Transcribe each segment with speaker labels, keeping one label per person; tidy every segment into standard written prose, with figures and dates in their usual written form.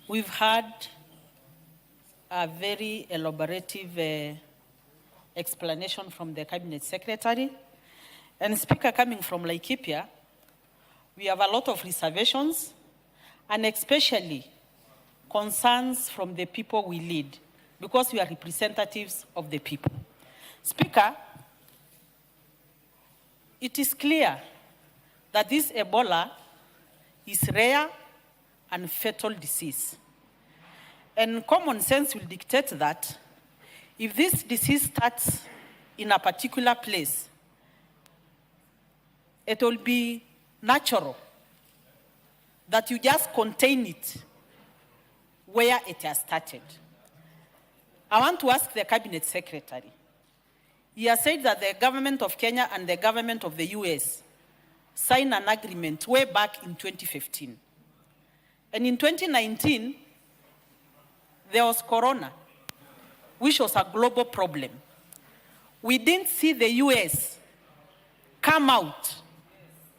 Speaker 1: We've had a very elaborative explanation from the Cabinet Secretary. And Speaker, coming from Laikipia, we have a lot of reservations and especially concerns from the people we lead because we are representatives of the people. Speaker, it is clear that this Ebola is rare and fatal disease. And common sense will dictate that if this disease starts in a particular place, it will be natural that you just contain it where it has started. I want to ask the Cabinet Secretary. He has said that the government of Kenya and the government of the US signed an agreement way back in 2015. And in 2019, there was Corona, which was a global problem. We didn't see the US come out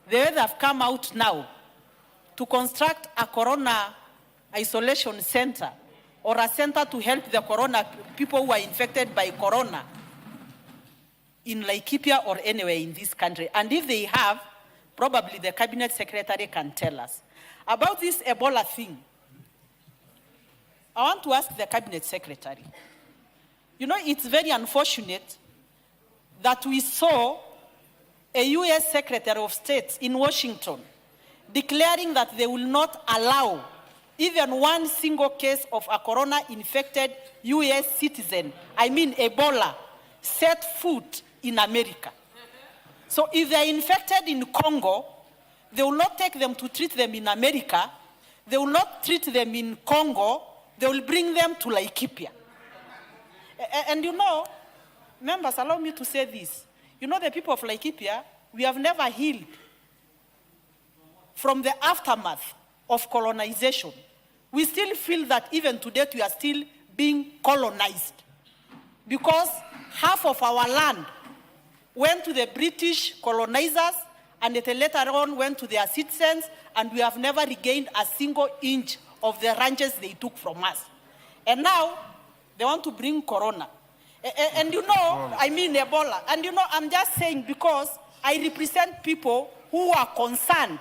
Speaker 1: the way they have come out now to construct a Corona isolation center or a center to help the Corona people who are infected by Corona in Laikipia or anywhere in this country. And if they have, probably the Cabinet Secretary can tell us. About this Ebola thing, I want to ask the Cabinet Secretary. You know, it's very unfortunate that we saw a US Secretary of State in Washington declaring that they will not allow even one single case of a corona-infected US citizen, I mean Ebola, set foot in America. So if they're infected in Congo, they will not take them to treat them in America. They will not treat them in Congo. They will bring them to Laikipia. And you know, members, allow me to say this. You know, the people of Laikipia, we have never healed from the aftermath of colonization. We still feel that even today we are still being colonized because half of our land went to the British colonizers and it later on went to their citizens, and we have never regained a single inch of the ranches they took from us. And now they want to bring Corona. And you know, I mean Ebola. And you know, I'm just saying because I represent people who are concerned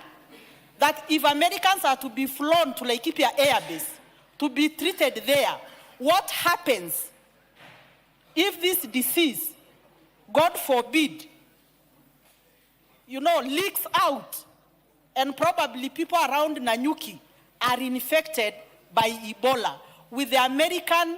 Speaker 1: that if Americans are to be flown to Laikipia Air Base to be treated there, what happens if this disease, God forbid, you know, leaks out and probably people around Nanyuki are infected by Ebola? Will the American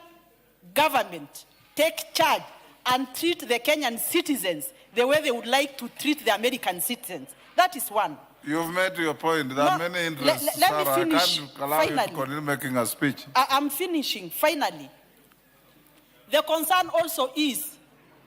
Speaker 1: government take charge and treat the Kenyan citizens the way they would like to treat the American citizens? That is one.
Speaker 2: You've made your point. There are many interests,
Speaker 1: let
Speaker 2: Sarah.
Speaker 1: me finish.
Speaker 2: I can't allow you to continue making a speech.
Speaker 1: I'm finishing. Finally, the concern also is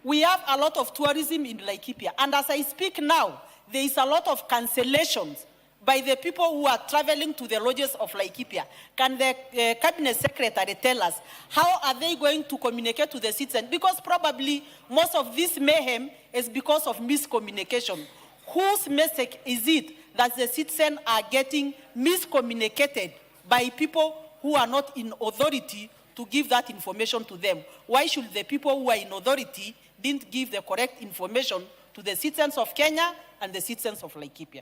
Speaker 1: we have a lot of tourism in Laikipia. And as I speak now, there is a lot of cancellations by the people who are traveling to the lodges of Laikipia. Can the Cabinet Secretary tell us how are they going to communicate to the citizens? Because probably most of this mayhem is because of miscommunication. Whose message is it that the citizens are getting miscommunicated by people who are not in authority to give that information to them? Why should the people who are in authority didn't give the correct information to the citizens of Kenya and the citizens of Laikipia?